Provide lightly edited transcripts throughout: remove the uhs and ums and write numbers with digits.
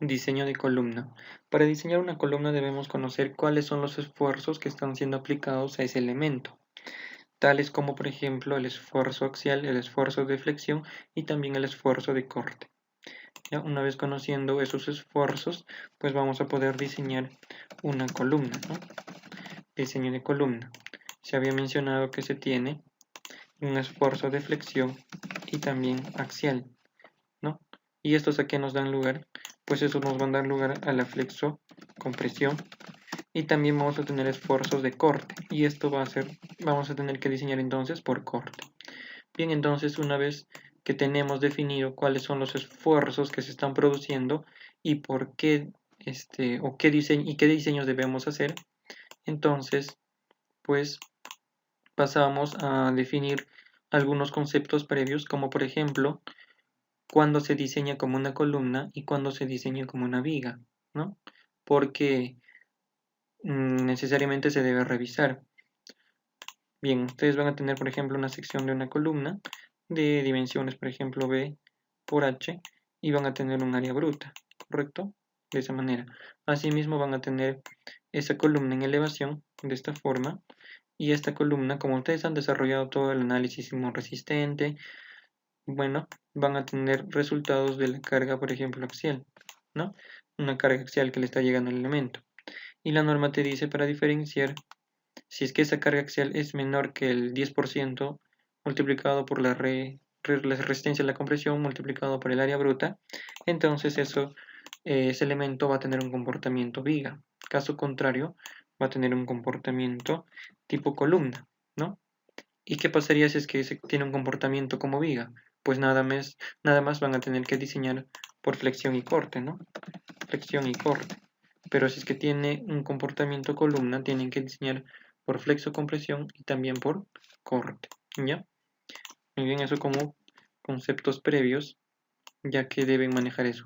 Diseño de columna. Para diseñar una columna debemos conocer cuáles son los esfuerzos que están siendo aplicados a ese elemento, tales como por ejemplo el esfuerzo axial, el esfuerzo de flexión y también el esfuerzo de corte. ¿Ya? Una vez conociendo esos esfuerzos, pues vamos a poder diseñar una columna, ¿no? Diseño de columna. Se había mencionado que se tiene un esfuerzo de flexión y también axial, ¿no? ¿Y estos a qué nos dan lugar? Pues eso nos va a dar lugar a la flexo-compresión y también vamos a tener esfuerzos de corte y esto va a ser, vamos a tener que diseñar entonces por corte. Bien, entonces una vez que tenemos definido cuáles son los esfuerzos que se están produciendo y por qué o qué diseño y qué diseños debemos hacer, entonces pues pasamos a definir algunos conceptos previos, como por ejemplo cuándo se diseña como una columna y cuándo se diseña como una viga, ¿no? Porque necesariamente se debe revisar. Bien, ustedes van a tener, por ejemplo, una sección de una columna de dimensiones, por ejemplo, B por H, y van a tener un área bruta, ¿correcto? De esa manera. Asimismo, van a tener esa columna en elevación, de esta forma, y esta columna, como ustedes han desarrollado todo el análisis sismorresistente, bueno, van a tener resultados de la carga, por ejemplo, axial, ¿no? Una carga axial que le está llegando al elemento. Y la norma te dice para diferenciar si es que esa carga axial es menor que el 10% multiplicado por la resistencia a la compresión multiplicado por el área bruta, entonces ese elemento va a tener un comportamiento viga. Caso contrario, va a tener un comportamiento tipo columna, ¿no? ¿Y qué pasaría si es que tiene un comportamiento como viga? Pues nada más van a tener que diseñar por flexión y corte, ¿no? Flexión y corte. Pero si es que tiene un comportamiento columna, tienen que diseñar por flexo-compresión y también por corte, ¿ya? Muy bien, eso como conceptos previos, ya que deben manejar eso.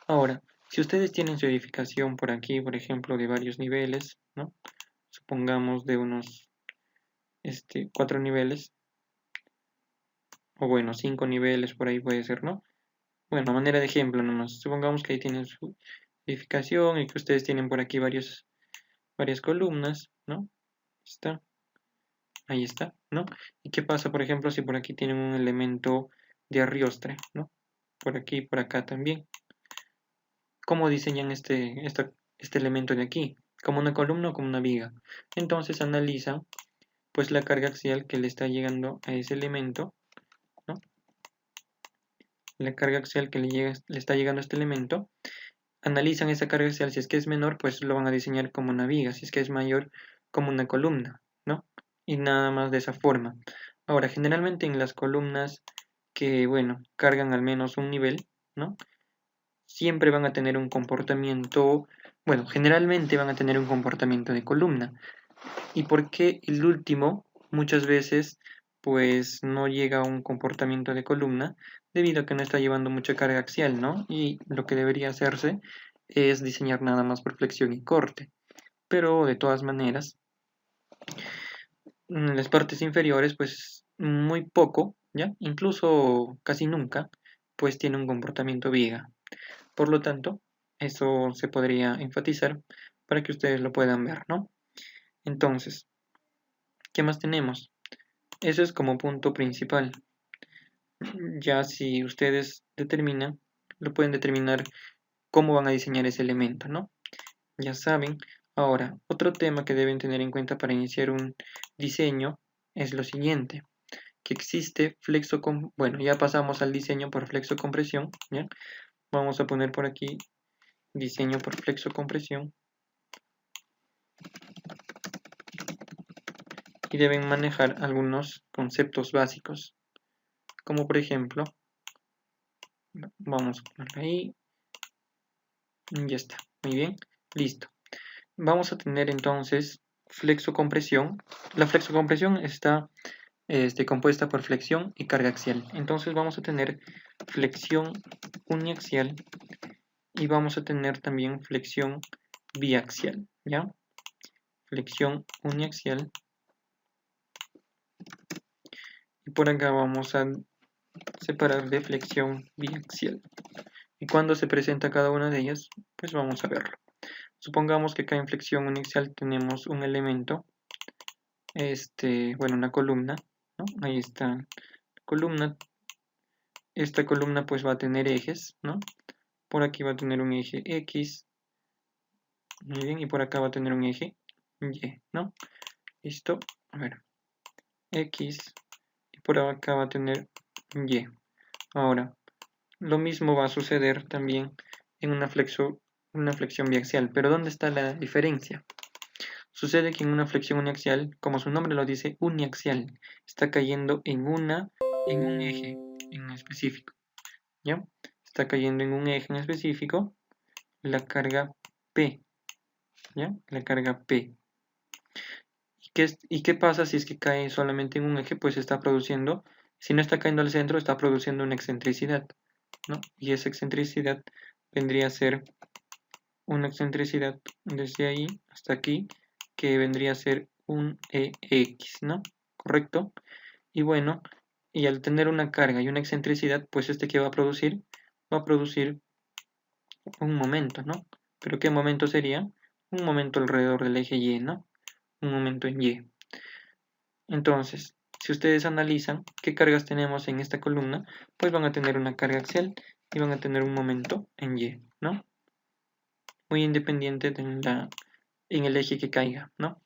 Ahora, si ustedes tienen su edificación por aquí, por ejemplo, de varios niveles, ¿no? Supongamos de unos 4 niveles, o bueno, 5 niveles por ahí puede ser, ¿no? Bueno, a manera de ejemplo nomás, supongamos que ahí tienen su edificación y que ustedes tienen por aquí varias columnas, ¿no? Está, ahí está, ¿no? ¿Y qué pasa, por ejemplo, si por aquí tienen un elemento de arriostre, ¿no? Por aquí y por acá también. ¿Cómo diseñan este elemento de aquí? ¿Como una columna o como una viga? Entonces analizan, pues, la carga axial que le está llegando a ese elemento, ¿no? La carga axial que le está llegando a este elemento. Analizan esa carga axial, si es que es menor, pues lo van a diseñar como una viga, si es que es mayor, como una columna, ¿no? Y nada más de esa forma. Ahora, generalmente en las columnas que, bueno, cargan al menos un nivel, ¿no? Siempre van a tener un comportamiento, bueno, generalmente van a tener un comportamiento de columna. ¿Y por qué el último muchas veces pues no llega a un comportamiento de columna? Debido a que no está llevando mucha carga axial, ¿no? Y lo que debería hacerse es diseñar nada más por flexión y corte. Pero de todas maneras, en las partes inferiores pues muy poco, ¿ya? Incluso casi nunca, pues tiene un comportamiento viga. Por lo tanto, eso se podría enfatizar para que ustedes lo puedan ver, ¿no? Entonces, ¿qué más tenemos? Eso es como punto principal. Ya si ustedes determinan, lo pueden determinar cómo van a diseñar ese elemento, ¿no? Ya saben. Ahora, otro tema que deben tener en cuenta para iniciar un diseño es lo siguiente, que existe bueno, ya pasamos al diseño por flexo-compresión, ¿ya? Vamos a poner por aquí diseño por flexo-compresión y deben manejar algunos conceptos básicos, como por ejemplo, vamos a ponerlo ahí, ya está, muy bien, listo. Vamos a tener entonces flexo-compresión. La flexo-compresión está compuesta por flexión y carga axial. Entonces vamos a tener flexión uniaxial y vamos a tener también flexión biaxial, ¿ya? Flexión uniaxial. Y por acá vamos a separar de flexión biaxial. ¿Y cuándo se presenta cada una de ellas? Pues vamos a verlo. Supongamos que acá en flexión uniaxial tenemos un elemento, bueno, una columna, ¿no? Ahí está la columna. Esta columna pues va a tener ejes, ¿no? Por aquí va a tener un eje X, muy bien, y por acá va a tener un eje Y, ¿no? Listo, a ver, X, y por acá va a tener Y. Ahora, lo mismo va a suceder también en una flexión biaxial, pero ¿dónde está la diferencia? Sucede que en una flexión uniaxial, como su nombre lo dice, uniaxial, está cayendo en un eje en específico, ¿ya? Está cayendo en un eje en específico la carga P, ¿ya? La carga P. ¿Y qué pasa si es que cae solamente en un eje? Pues está produciendo, si no está cayendo al centro, está produciendo una excentricidad, ¿no? Y esa excentricidad vendría a ser una excentricidad desde ahí hasta aquí, que vendría a ser un EX, ¿no? ¿Correcto? Y bueno, y al tener una carga y una excentricidad, pues ¿qué va a producir? Va a producir un momento, ¿no? ¿Pero qué momento sería? Un momento alrededor del eje Y, ¿no? Un momento en Y. Entonces, si ustedes analizan qué cargas tenemos en esta columna, pues van a tener una carga axial y van a tener un momento en Y, ¿no? Muy independiente en el eje que caiga, ¿no?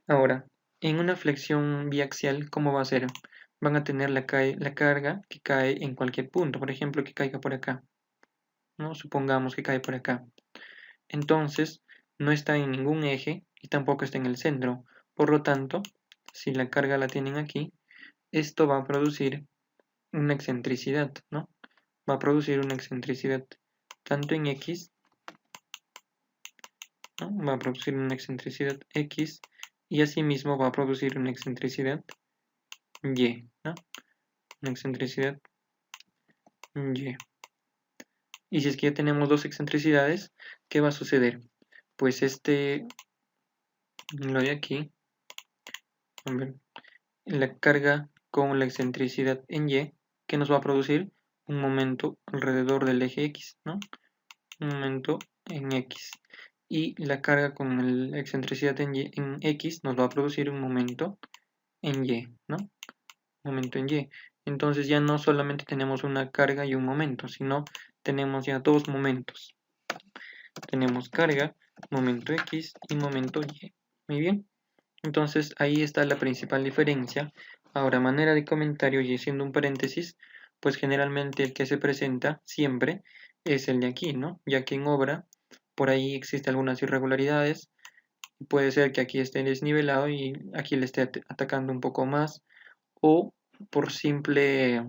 Ahora, en una flexión biaxial, ¿cómo va a ser? Van a tener la carga que cae en cualquier punto, por ejemplo, que caiga por acá, ¿no? Supongamos que cae por acá. Entonces, no está en ningún eje y tampoco está en el centro. Por lo tanto, si la carga la tienen aquí, esto va a producir una excentricidad, ¿no? Va a producir una excentricidad tanto en X, ¿no? Va a producir una excentricidad X y asimismo va a producir una excentricidad Y, ¿no? Una excentricidad Y. Y si es que ya tenemos dos excentricidades, ¿qué va a suceder? Pues lo de aquí, a ver, la carga con la excentricidad en Y, que nos va a producir un momento alrededor del eje X, ¿no? Un momento en X. Y la carga con la excentricidad en X nos va a producir un momento en Y, ¿no? Momento en Y. Entonces ya no solamente tenemos una carga y un momento, sino tenemos ya dos momentos. Tenemos carga, momento X y momento Y. Muy bien. Entonces ahí está la principal diferencia. Ahora, manera de comentario y haciendo un paréntesis, pues generalmente el que se presenta siempre es el de aquí, ¿no? Ya que en obra por ahí existen algunas irregularidades. Puede ser que aquí esté desnivelado y aquí le esté atacando un poco más, o por simple,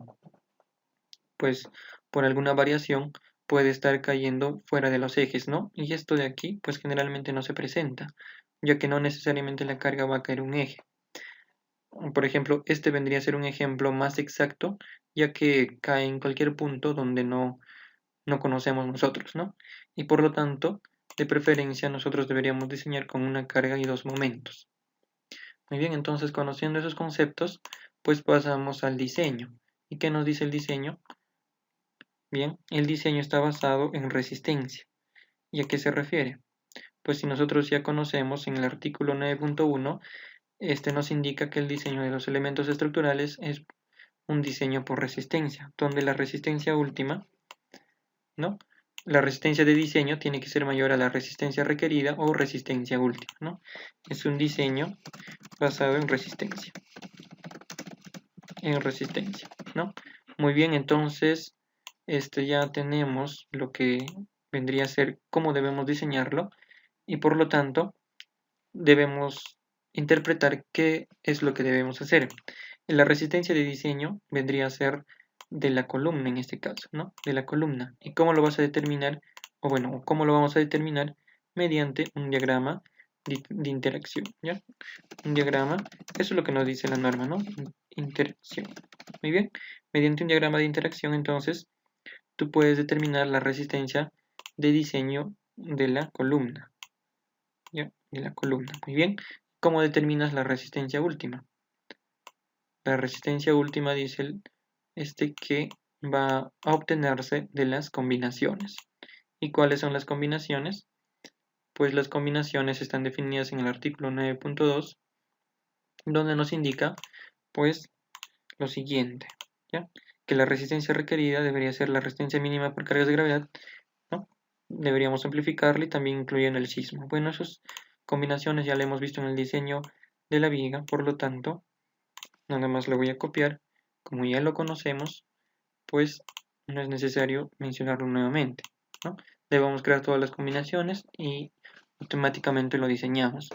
pues por alguna variación puede estar cayendo fuera de los ejes, ¿no? Y esto de aquí, pues generalmente no se presenta, ya que no necesariamente la carga va a caer un eje. Por ejemplo, este vendría a ser un ejemplo más exacto, ya que cae en cualquier punto donde no conocemos nosotros, ¿no? Y por lo tanto, de preferencia, nosotros deberíamos diseñar con una carga y dos momentos. Muy bien, entonces conociendo esos conceptos, pues pasamos al diseño. ¿Y qué nos dice el diseño? Bien, el diseño está basado en resistencia. ¿Y a qué se refiere? Pues si nosotros ya conocemos en el artículo 9.1, este nos indica que el diseño de los elementos estructurales es un diseño por resistencia, donde la resistencia última, ¿no? La resistencia de diseño tiene que ser mayor a la resistencia requerida o resistencia última, ¿no? Es un diseño basado en resistencia, ¿no? Muy bien, entonces, ya tenemos lo que vendría a ser cómo debemos diseñarlo y por lo tanto debemos interpretar qué es lo que debemos hacer. La resistencia de diseño vendría a ser de la columna en este caso, ¿no? De la columna. ¿Y cómo lo vas a determinar? O bueno, ¿cómo lo vamos a determinar? Mediante un diagrama de interacción, ¿ya? Un diagrama, eso es lo que nos dice la norma, ¿no? Interacción. Muy bien. Mediante un diagrama de interacción, entonces, tú puedes determinar la resistencia de diseño de la columna, ¿ya? De la columna. Muy bien. ¿Cómo determinas la resistencia última? La resistencia última dice que va a obtenerse de las combinaciones. ¿Y cuáles son las combinaciones? Pues las combinaciones están definidas en el artículo 9.2, donde nos indica pues lo siguiente, ¿ya? Que la resistencia requerida debería ser la resistencia mínima por cargas de gravedad, ¿no? Deberíamos simplificarla y también incluyendo el sismo. Bueno, esas combinaciones ya la hemos visto en el diseño de la viga, por lo tanto, nada más lo voy a copiar. Como ya lo conocemos, pues no es necesario mencionarlo nuevamente, ¿no? Debemos crear todas las combinaciones y automáticamente lo diseñamos.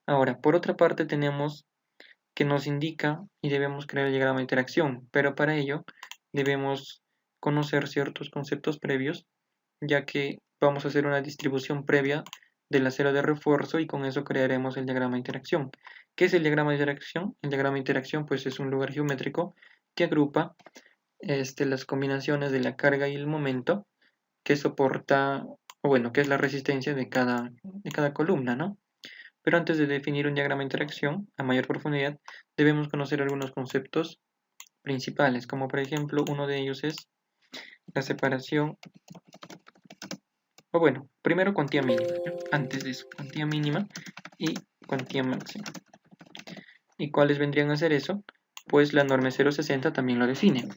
Ahora, por otra parte tenemos que nos indica y debemos crear el diagrama de interacción, pero para ello debemos conocer ciertos conceptos previos, ya que vamos a hacer una distribución previa del acero de refuerzo y con eso crearemos el diagrama de interacción. ¿Qué es el diagrama de interacción? El diagrama de interacción pues es un lugar geométrico que agrupa las combinaciones de la carga y el momento que soporta, o bueno, que es la resistencia de cada columna, ¿no? Pero antes de definir un diagrama de interacción a mayor profundidad, debemos conocer algunos conceptos principales, como por ejemplo uno de ellos es la separación, o bueno, primero cuantía mínima, ¿no? Antes de eso, cuantía mínima y cuantía máxima. ¿Y cuáles vendrían a ser eso? Pues la norma 060 también lo define.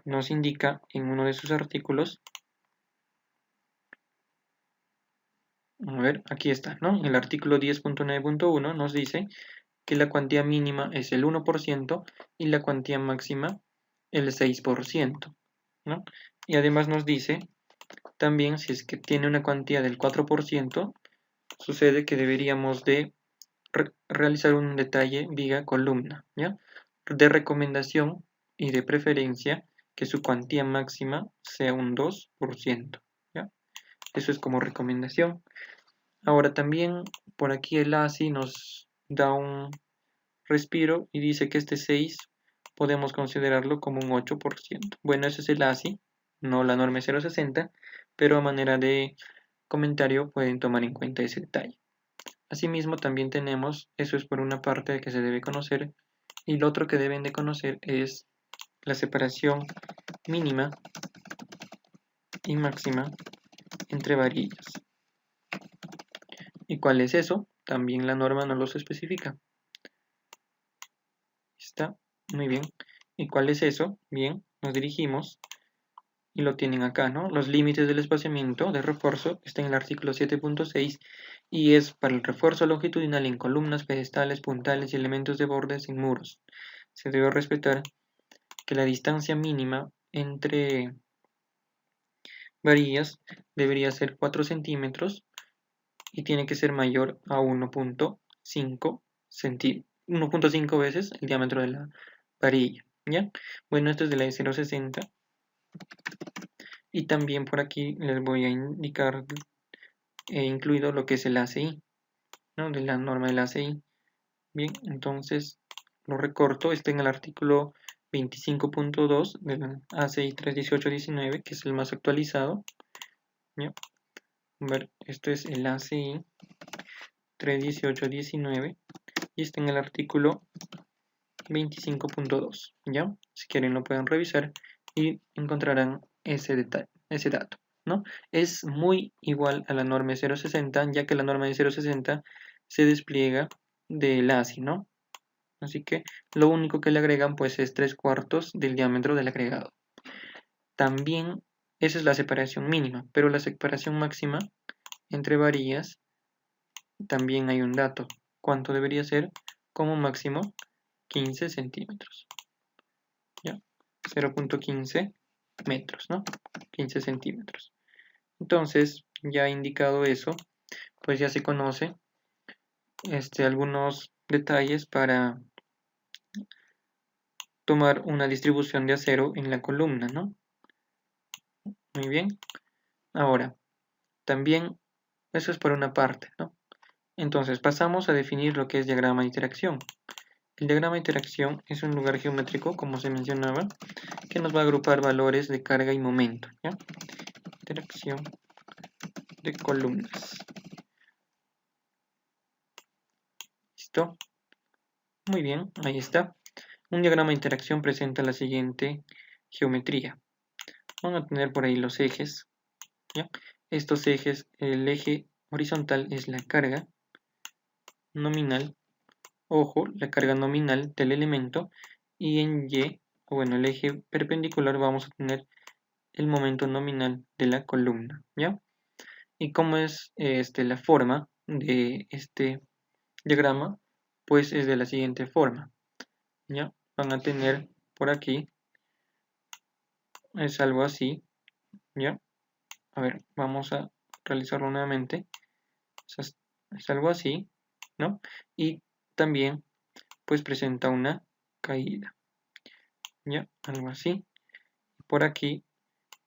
Nos indica en uno de sus artículos, a ver, aquí está, ¿no? El artículo 10.9.1 nos dice que la cuantía mínima es el 1% y la cuantía máxima el 6%, ¿no? Y además nos dice también si es que tiene una cuantía del 4%, sucede que deberíamos de realizar un detalle viga columna, ¿ya? De recomendación y de preferencia que su cuantía máxima sea un 2%, ¿ya? Eso es como recomendación. Ahora también por aquí el ASI nos da un respiro y dice que este 6 podemos considerarlo como un 8%. Bueno, ese es el ASI, no la norma 060, pero a manera de comentario pueden tomar en cuenta ese detalle. Asimismo, también tenemos, eso es por una parte que se debe conocer, y lo otro que deben de conocer es la separación mínima y máxima entre varillas. ¿Y cuál es eso? También la norma nos los especifica. Está muy bien. ¿Y cuál es eso? Bien, nos dirigimos y lo tienen acá, ¿no? Los límites del espaciamiento de refuerzo está en el artículo 7.6 y es para el refuerzo longitudinal en columnas, pedestales, puntales y elementos de bordes en muros. Se debe respetar que la distancia mínima entre varillas debería ser 4 centímetros y tiene que ser mayor a 1.5 veces el diámetro de la varilla, ¿ya? Bueno, esto es de la de 0.60 y también por aquí les voy a indicar incluido lo que es el ACI, ¿no? De la norma del ACI. Bien, entonces lo recorto, está en el artículo 25.2 del ACI 31819, que es el más actualizado, ¿ya? A ver, esto es el ACI 31819 y está en el artículo 25.2, ¿ya? Si quieren lo pueden revisar y encontrarán ese detalle, ese dato, ¿no? Es muy igual a la norma 060, ya que la norma de 060 se despliega del ASI, ¿no? Así que lo único que le agregan pues es 3/4 del diámetro del agregado. También esa es la separación mínima, pero la separación máxima entre varillas también hay un dato. ¿Cuánto debería ser? Como máximo 15 centímetros. ¿Ya? 0.15 metros, ¿no? 15 centímetros. Entonces, ya indicado eso, pues ya se conoce algunos detalles para tomar una distribución de acero en la columna, ¿no? Muy bien. Ahora, también eso es por una parte, ¿no? Entonces, pasamos a definir lo que es diagrama de interacción. El diagrama de interacción es un lugar geométrico, como se mencionaba, que nos va a agrupar valores de carga y momento, ¿ya? Interacción de columnas. ¿Listo? Muy bien, ahí está. Un diagrama de interacción presenta la siguiente geometría. Van a tener por ahí los ejes, ¿ya? Estos ejes, el eje horizontal es la carga nominal, ojo, la carga nominal del elemento, y en Y, o bueno, el eje perpendicular vamos a tener el momento nominal de la columna, ¿ya? ¿Y cómo es la forma de este diagrama? Pues es de la siguiente forma, ¿ya? Van a tener por aquí, es algo así, ¿ya? A ver, vamos a realizarlo nuevamente. Es algo así, ¿no? Y también, pues presenta una caída, ¿ya? Algo así. Por aquí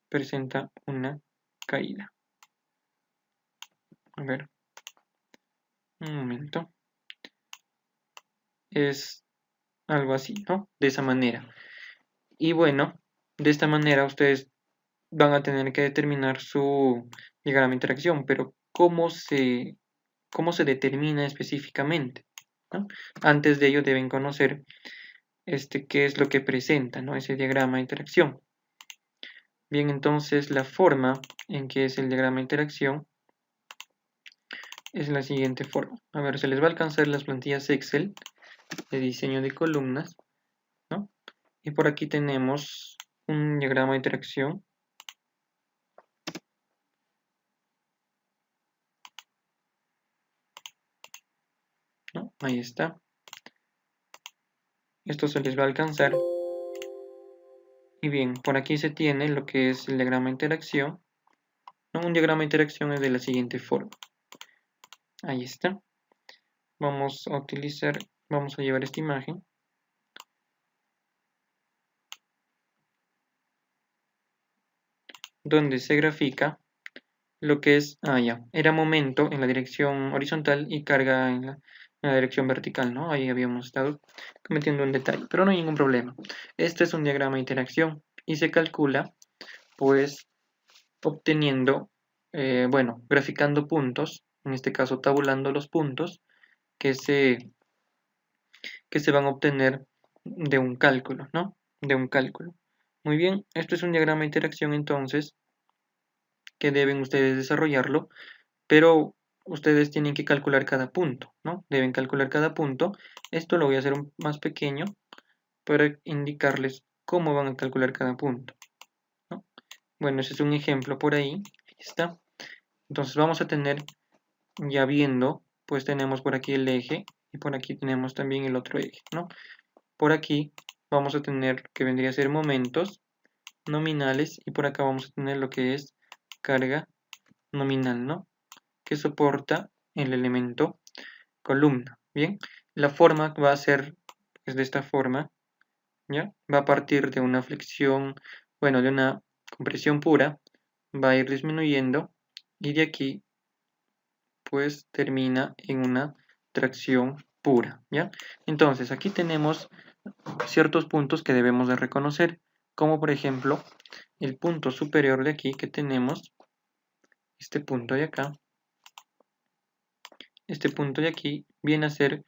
presenta una caída. A ver, un momento. Es algo así, ¿no? De esa manera. Y bueno, de esta manera ustedes van a tener que determinar su diagrama de interacción, pero cómo se determina específicamente, ¿no? Antes de ello deben conocer qué es lo que presenta, ¿no? Ese diagrama de interacción. Bien, entonces la forma en que es el diagrama de interacción es la siguiente forma. A ver, se les va a alcanzar las plantillas Excel de diseño de columnas, ¿no? Y por aquí tenemos un diagrama de interacción. ¿No? Ahí está. Esto se les va a alcanzar. Y bien, por aquí se tiene lo que es el diagrama de interacción, ¿no? Un diagrama de interacción es de la siguiente forma. Ahí está. Vamos a llevar esta imagen. Donde se grafica lo que es, era momento en la dirección horizontal y carga en la dirección vertical, ¿no? Ahí habíamos estado cometiendo un detalle, pero no hay ningún problema. Este es un diagrama de interacción y se calcula, pues, obteniendo, graficando puntos, en este caso tabulando los puntos que se van a obtener de un cálculo, ¿no? De un cálculo. Muy bien, esto es un diagrama de interacción entonces que deben ustedes desarrollarlo, pero ustedes tienen que calcular cada punto, ¿no? Deben calcular cada punto. Esto lo voy a hacer más pequeño para indicarles cómo van a calcular cada punto, ¿no? Bueno, ese es un ejemplo por ahí. Ahí está. Entonces vamos a tener, ya viendo, pues tenemos por aquí el eje y por aquí tenemos también el otro eje, ¿no? Por aquí vamos a tener que vendría a ser momentos nominales y por acá vamos a tener lo que es carga nominal, ¿no? Que soporta el elemento columna. Bien, la forma va a ser de esta forma, ¿ya? Va a partir de una flexión, bueno, de una compresión pura, va a ir disminuyendo y de aquí pues termina en una tracción pura, ¿ya? Entonces aquí tenemos ciertos puntos que debemos de reconocer, como por ejemplo el punto superior de aquí que tenemos, este punto de acá, este punto de aquí viene a ser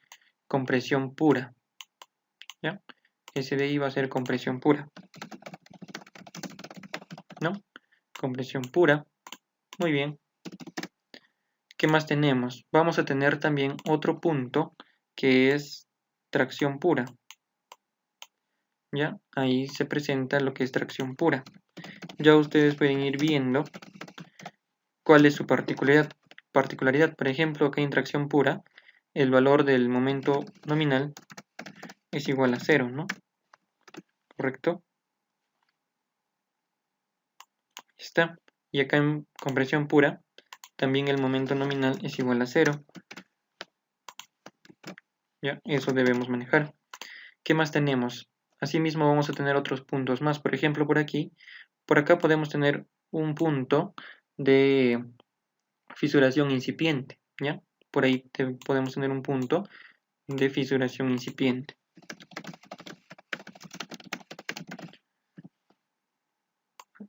compresión pura, ¿ya? Ese de ahí va a ser compresión pura, ¿no? Compresión pura, muy bien. ¿Qué más tenemos? Vamos a tener también otro punto que es tracción pura, ¿ya? Ahí se presenta lo que es tracción pura. Ya ustedes pueden ir viendo cuál es su particularidad. Por ejemplo, acá en tracción pura, el valor del momento nominal es igual a 0, ¿no? ¿Correcto? Está. Y acá en compresión pura, también el momento nominal es igual a 0. Ya, eso debemos manejar. ¿Qué más tenemos? Asimismo vamos a tener otros puntos más. Por ejemplo, por acá podemos tener un punto de fisuración incipiente, ¿ya? Por ahí podemos tener un punto de fisuración incipiente.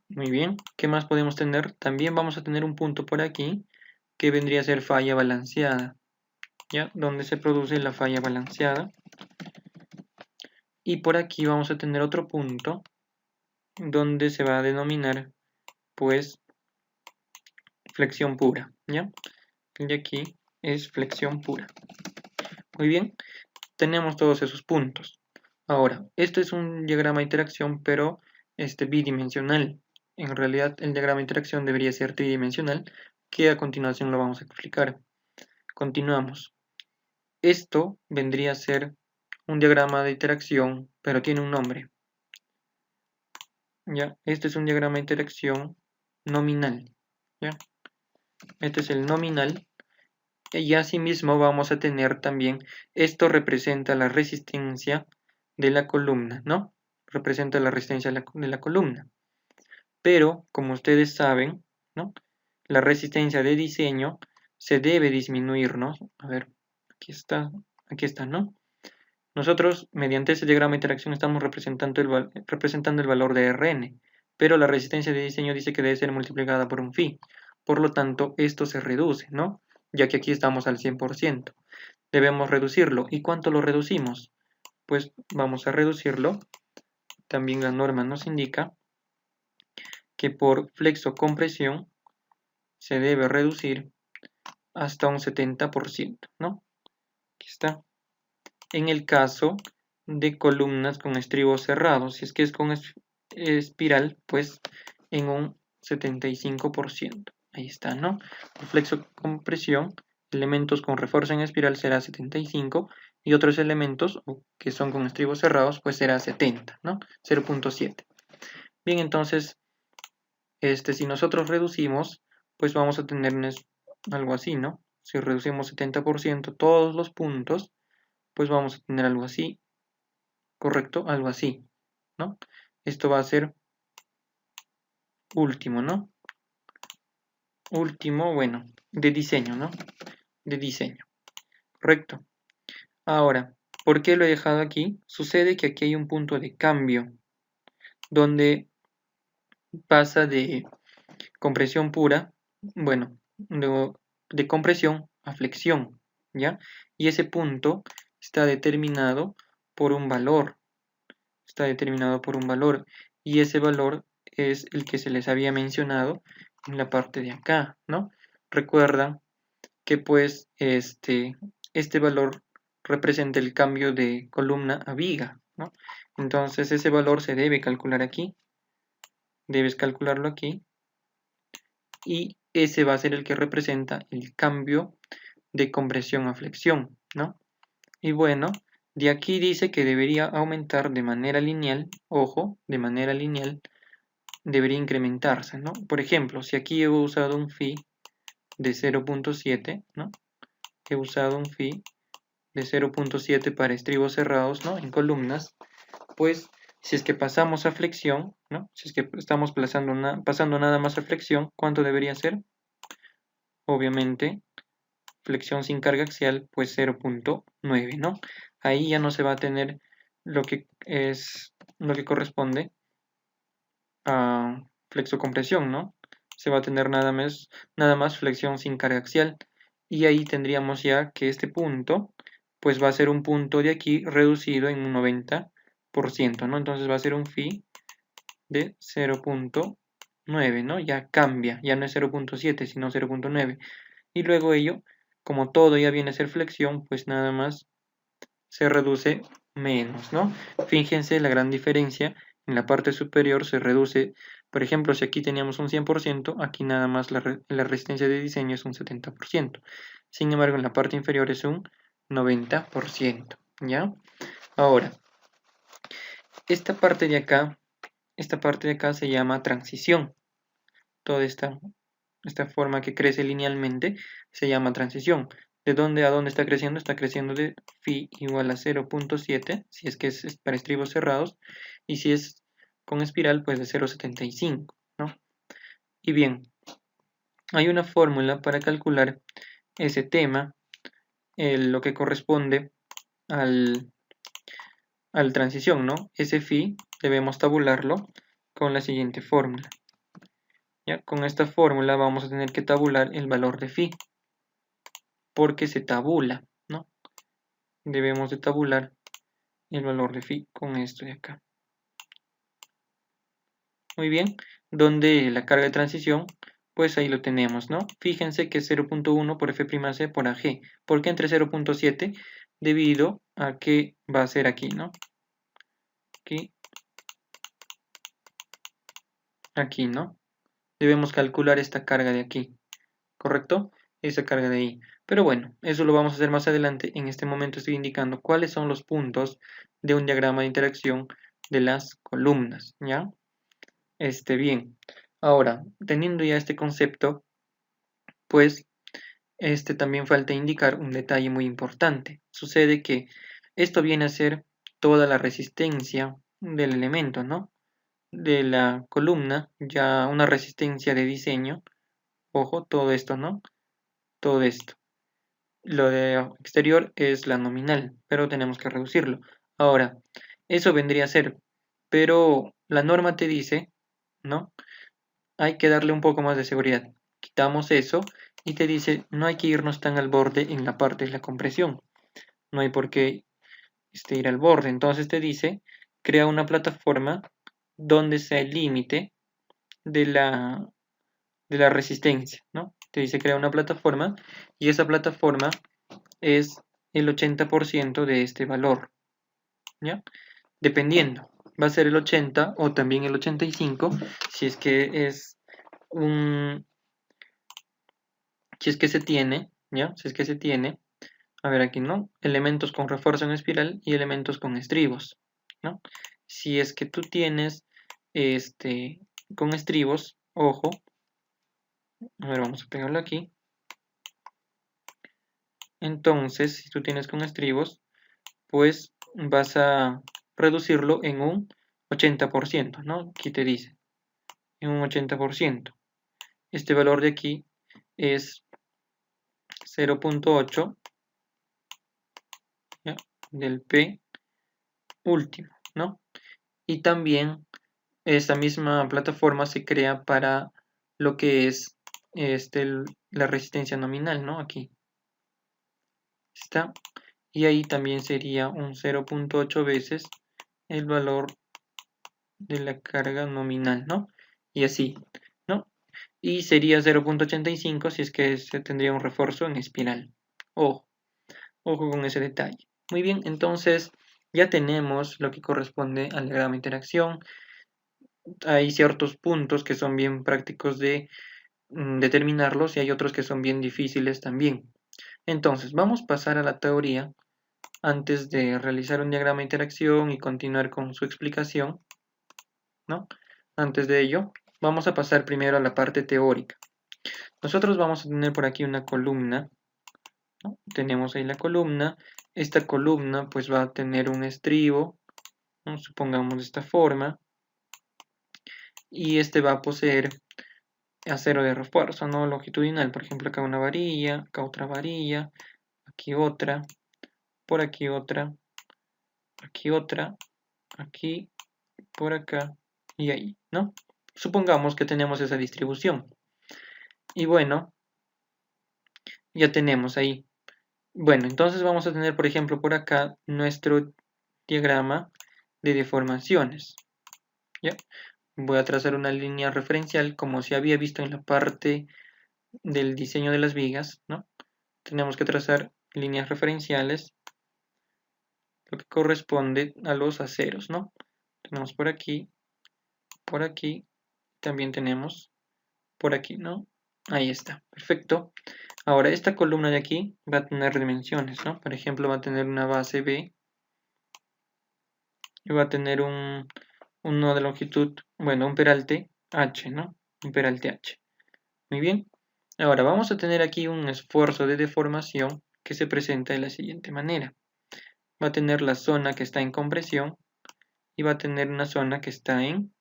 Muy bien, ¿qué más podemos tener? También vamos a tener un punto por aquí que vendría a ser falla balanceada, ¿ya? Donde se produce la falla balanceada. Y por aquí vamos a tener otro punto, donde se va a denominar pues flexión pura, ¿ya? Y aquí es flexión pura. Muy bien, tenemos todos esos puntos. Ahora, esto es un diagrama de interacción, pero bidimensional. En realidad, el diagrama de interacción debería ser tridimensional, que a continuación lo vamos a explicar. Continuamos. Esto vendría a ser un diagrama de interacción, pero tiene un nombre. ¿Ya? Este es un diagrama de interacción nominal. ¿Ya? Este es el nominal. Y asimismo vamos a tener también, esto representa la resistencia de la columna, ¿no? Representa la resistencia de la columna. Pero, como ustedes saben, ¿no? La resistencia de diseño se debe disminuir, ¿no? A ver, aquí está, ¿no? Nosotros, mediante este diagrama de interacción, estamos representando el valor de Rn, pero la resistencia de diseño dice que debe ser multiplicada por un phi. Por lo tanto, esto se reduce, ¿no? Ya que aquí estamos al 100%. Debemos reducirlo. ¿Y cuánto lo reducimos? Pues vamos a reducirlo. También la norma nos indica que por flexocompresión se debe reducir hasta un 70%, ¿no? Aquí está. En el caso de columnas con estribos cerrados, si es que es con espiral, pues en un 75%. Ahí está, ¿no? Por flexocompresión, elementos con refuerzo en espiral será 75 y otros elementos que son con estribos cerrados, pues será 70, ¿no? 0.7. Bien, entonces, si nosotros reducimos, pues vamos a tener algo así, ¿no? Si reducimos 70% todos los puntos, pues vamos a tener algo así, ¿correcto? Algo así, ¿no? Esto va a ser último, ¿no? Último, bueno, de diseño, ¿no? De diseño, ¿correcto? Ahora, ¿por qué lo he dejado aquí? Sucede que aquí hay un punto de cambio, donde pasa de compresión pura, bueno, de compresión a flexión, ¿ya? Y ese punto está determinado por un valor, y ese valor es el que se les había mencionado en la parte de acá, ¿no? Recuerdan que pues este valor representa el cambio de columna a viga, ¿no? Entonces ese valor se debe calcular aquí, debes calcularlo aquí, y ese va a ser el que representa el cambio de compresión a flexión, ¿no? Y bueno, de aquí dice que debería aumentar de manera lineal, ojo, de manera lineal, debería incrementarse, ¿no? Por ejemplo, si aquí he usado un phi de 0.7, ¿no? He usado un phi de 0.7 para estribos cerrados, ¿no? En columnas, pues si es que pasamos a flexión, ¿no? Si es que estamos pasando nada más a flexión, ¿cuánto debería ser? Obviamente, flexión sin carga axial, pues 0.9, ¿no? Ahí ya no se va a tener lo que corresponde a flexocompresión, ¿no? Se va a tener nada más flexión sin carga axial. Y ahí tendríamos ya que este punto, pues va a ser un punto de aquí reducido en un 90%, ¿no? Entonces va a ser un phi de 0.9, ¿no? Ya cambia, ya no es 0.7, sino 0.9. Y luego ello, como todo ya viene a ser flexión, pues nada más se reduce menos, ¿no? Fíjense la gran diferencia. En la parte superior se reduce, por ejemplo, si aquí teníamos un 100%, aquí nada más la resistencia de diseño es un 70%. Sin embargo, en la parte inferior es un 90%, ¿ya? Ahora, esta parte de acá se llama transición. Toda esta forma que crece linealmente se llama transición. ¿De dónde a dónde está creciendo? Está creciendo de phi igual a 0.7, si es que es para estribos cerrados, y si es con espiral, pues de 0.75, ¿no? Y bien, hay una fórmula para calcular ese tema, lo que corresponde al transición, ¿no? Ese phi debemos tabularlo con la siguiente fórmula. ¿Ya? Con esta fórmula vamos a tener que tabular el valor de phi, porque se tabula, ¿no? Debemos de tabular el valor de phi con esto de acá. Muy bien, donde la carga de transición, pues ahí lo tenemos, ¿no? Fíjense que es 0.1 por F'C por AG. ¿Por qué entre 0.7? Debido a que va a ser aquí, ¿no? Aquí, ¿no? Debemos calcular esta carga de aquí, ¿correcto? Esa carga de ahí. Pero bueno, eso lo vamos a hacer más adelante. En este momento estoy indicando cuáles son los puntos de un diagrama de interacción de las columnas, ¿ya? Bien. Ahora, teniendo ya este concepto, pues también falta indicar un detalle muy importante. Sucede que esto viene a ser toda la resistencia del elemento, ¿no? De la columna, ya una resistencia de diseño. Ojo, todo esto, ¿no? Todo esto. Lo de exterior es la nominal, pero tenemos que reducirlo. Ahora, eso vendría a ser, pero la norma te dice, ¿no? Hay que darle un poco más de seguridad. Quitamos eso y te dice, no hay que irnos tan al borde en la parte de la compresión. No hay por qué ir al borde. Entonces te dice, crea una plataforma donde sea el límite de la resistencia, ¿no? Te dice crear una plataforma y esa plataforma es el 80% de este valor, ¿ya? Dependiendo, va a ser el 80 o también el 85 si es que es un, si es que se tiene, ¿ya? Si es que se tiene, a ver aquí, ¿no? Elementos con refuerzo en espiral y elementos con estribos, ¿no? Si es que tú tienes con estribos, ojo, a ver, vamos a pegarlo aquí. Entonces, si tú tienes con estribos, pues vas a reducirlo en un 80%, ¿no? Aquí te dice, en un 80%. Este valor de aquí es 0.8 del P último, ¿no? Y también esta misma plataforma se crea para lo que es la resistencia nominal, ¿no? Aquí está. Y ahí también sería un 0.8 veces el valor de la carga nominal, ¿no? Y así, ¿no? Y sería 0.85 si es que se tendría un refuerzo en espiral. Ojo, ojo con ese detalle. Muy bien, entonces ya tenemos lo que corresponde al diagrama de interacción. Hay ciertos puntos que son bien prácticos de determinarlos y hay otros que son bien difíciles también. Entonces, vamos a pasar a la teoría antes de realizar un diagrama de interacción y continuar con su explicación, ¿no? Antes de ello, vamos a pasar primero a la parte teórica. Nosotros vamos a tener por aquí una columna, ¿no? Tenemos ahí la columna. Esta columna pues va a tener un estribo, ¿no? Supongamos de esta forma, y va a poseer acero de refuerzo, ¿no? Longitudinal, por ejemplo, acá una varilla, acá otra varilla, aquí otra, por aquí otra, aquí, por acá y ahí, ¿no? Supongamos que tenemos esa distribución. Y bueno, ya tenemos ahí. Bueno, entonces vamos a tener, por ejemplo, por acá nuestro diagrama de deformaciones. ¿Ya? Voy a trazar una línea referencial como se había visto en la parte del diseño de las vigas, ¿no? Tenemos que trazar líneas referenciales, lo que corresponde a los aceros, ¿no? Tenemos por aquí, también tenemos por aquí, ¿no? Ahí está, perfecto. Ahora, esta columna de aquí va a tener dimensiones, ¿no? Por ejemplo, va a tener una base B y va a tener un nodo de longitud, bueno, un peralte H, ¿no? Un peralte H. Muy bien. Ahora, vamos a tener aquí un esfuerzo de deformación que se presenta de la siguiente manera. Va a tener la zona que está en compresión y va a tener una zona que está en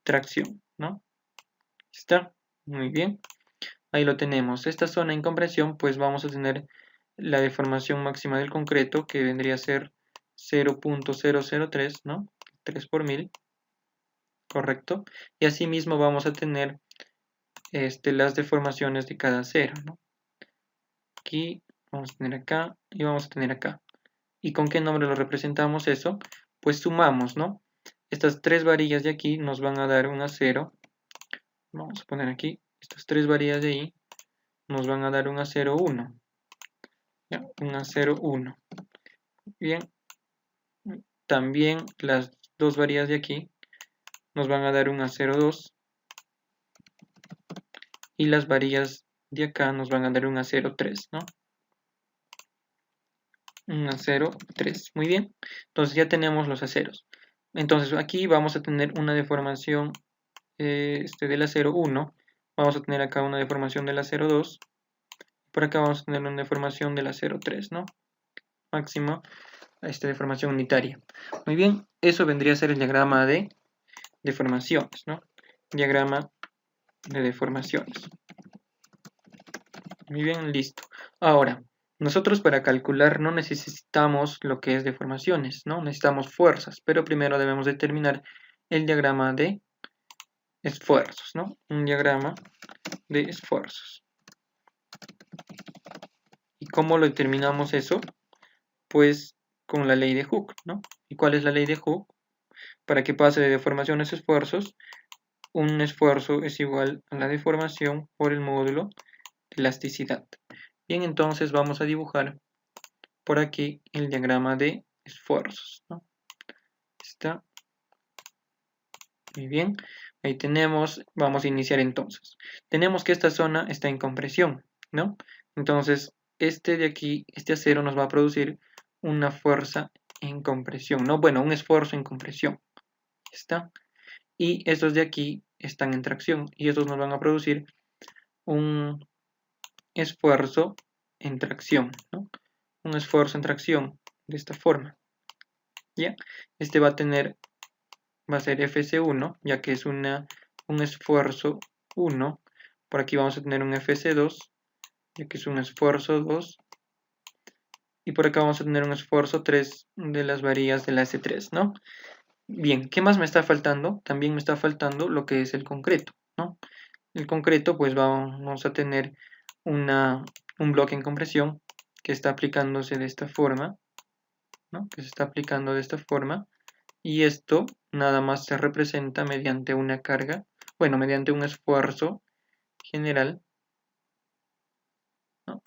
tracción, ¿no? ¿Está? Muy bien. Ahí lo tenemos. Esta zona en compresión, pues vamos a tener la deformación máxima del concreto, que vendría a ser 0.003, ¿no? 3 por 1000, correcto. Y asimismo vamos a tener las deformaciones de cada acero, ¿no? Aquí vamos a tener acá y vamos a tener acá. ¿Y con qué nombre lo representamos eso? Pues sumamos, ¿no? estas 3 varillas de aquí nos van a dar un acero. Vamos a poner aquí, estas 3 varillas de ahí nos van a dar un acero 1. ¿Ya? Un acero 1. Bien, también las 2 varillas de aquí nos van a dar un acero 2. Y las varillas de acá nos van a dar un acero 3, ¿no? Un acero 3. Muy bien. Entonces ya tenemos los aceros. Entonces aquí vamos a tener una deformación del acero 1. Vamos a tener acá una deformación del acero 2. Por acá vamos a tener una deformación del acero 3, ¿no? Máximo deformación unitaria. Muy bien, eso vendría a ser el diagrama de deformaciones, ¿no? Diagrama de deformaciones. Muy bien, listo. Ahora, nosotros para calcular no necesitamos lo que es deformaciones, ¿no? Necesitamos fuerzas, pero primero debemos determinar el diagrama de esfuerzos, ¿no? Un diagrama de esfuerzos. ¿Y cómo lo determinamos eso? Pues con la ley de Hooke, ¿no? ¿Y cuál es la ley de Hooke? Para que pase de deformaciones a esfuerzos, un esfuerzo es igual a la deformación por el módulo de elasticidad. Bien, entonces vamos a dibujar por aquí el diagrama de esfuerzos, ¿no? Está muy bien. Ahí tenemos, vamos a iniciar entonces. Tenemos que esta zona está en compresión, ¿no? Entonces, este de aquí, este acero nos va a producir una fuerza en compresión, ¿no? Bueno, un esfuerzo en compresión. ¿Está? Y estos de aquí están en tracción y estos nos van a producir un esfuerzo en tracción, ¿no? Un esfuerzo en tracción de esta forma. ¿Ya? Este va a ser FC1, ya que es un esfuerzo 1. Por aquí vamos a tener un FC2, ya que es un esfuerzo 2. Y por acá vamos a tener un esfuerzo 3 de las varillas de la S3, ¿no? Bien, ¿qué más me está faltando? También me está faltando lo que es el concreto, ¿no? El concreto, pues vamos a tener un bloque en compresión que está aplicándose de esta forma, ¿no? Que se está aplicando de esta forma. Y esto nada más se representa mediante una carga, bueno, mediante un esfuerzo general, ¿no?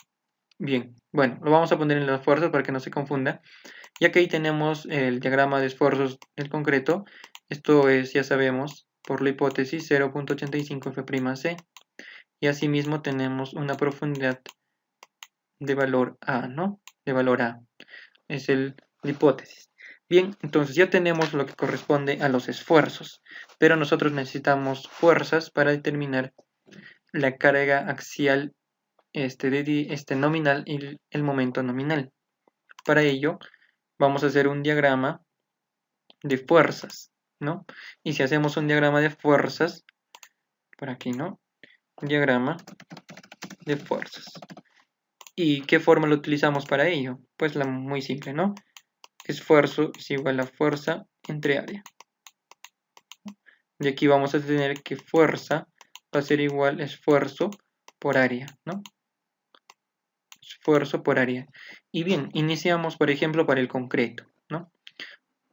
Bien, bueno, lo vamos a poner en los esfuerzos para que no se confunda. Ya que ahí tenemos el diagrama de esfuerzos del concreto, esto es, ya sabemos, por la hipótesis 0.85 F'C. Y asimismo tenemos una profundidad de valor A, ¿no? De valor A. Es la hipótesis. Bien, entonces ya tenemos lo que corresponde a los esfuerzos, pero nosotros necesitamos fuerzas para determinar la carga axial nominal y el momento nominal. Para ello, vamos a hacer un diagrama de fuerzas, ¿no? Y si hacemos un diagrama de fuerzas, por aquí, ¿no? Un diagrama de fuerzas. ¿Y qué forma lo utilizamos para ello? Pues la muy simple, ¿no? Esfuerzo es igual a fuerza entre área. Y aquí vamos a tener que fuerza va a ser igual a esfuerzo por área, ¿no? Esfuerzo por área. Y bien, iniciamos, por ejemplo, para el concreto, ¿no?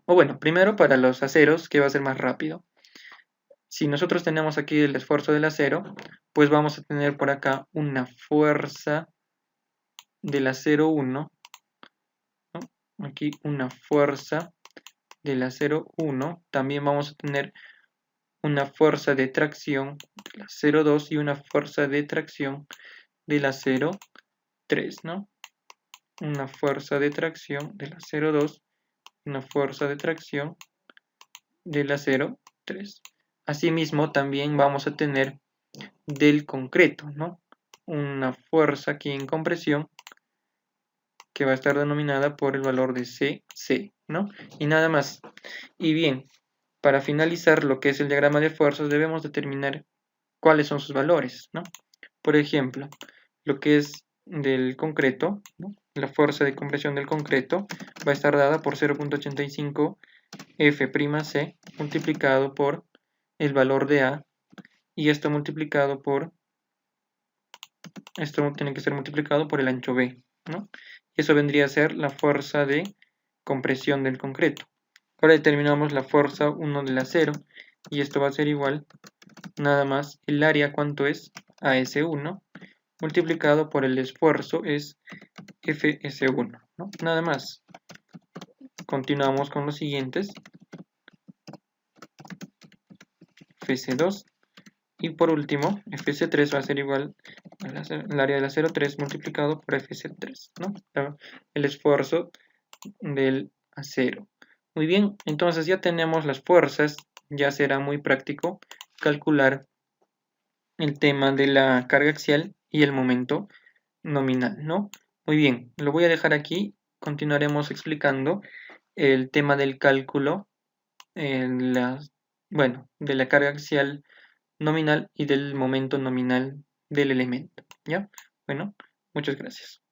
O bueno, primero para los aceros, que va a ser más rápido. Si nosotros tenemos aquí el esfuerzo del acero, pues vamos a tener por acá una fuerza del acero 1, ¿no? Aquí una fuerza del acero 1. También vamos a tener una fuerza de tracción del acero 2 y una fuerza de tracción del acero 3, ¿no? Una fuerza de tracción del acero 2, una fuerza de tracción del acero 3. Asimismo, también vamos a tener del concreto, ¿no? Una fuerza aquí en compresión que va a estar denominada por el valor de CC, ¿no? Y nada más. Y bien, para finalizar lo que es el diagrama de fuerzas debemos determinar cuáles son sus valores, ¿no? Por ejemplo, lo que es del concreto, ¿no? La fuerza de compresión del concreto va a estar dada por 0.85 F'C multiplicado por el valor de A y esto tiene que ser multiplicado por el ancho B, ¿no? Y eso vendría a ser la fuerza de compresión del concreto. Ahora determinamos la fuerza 1 del acero y esto va a ser igual nada más el área, ¿cuánto es? AS1 multiplicado por el esfuerzo es FS1, ¿no? Nada más. Continuamos con los siguientes. Fs2 y por último Fs3 va a ser igual al área del acero 3 multiplicado por Fs3, ¿no? El esfuerzo del acero. Muy bien, entonces ya tenemos las fuerzas, ya será muy práctico calcular el tema de la carga axial y el momento nominal, ¿no? Muy bien, lo voy a dejar aquí, continuaremos explicando el tema del cálculo, de la carga axial nominal y del momento nominal del elemento, ¿ya? Bueno, muchas gracias.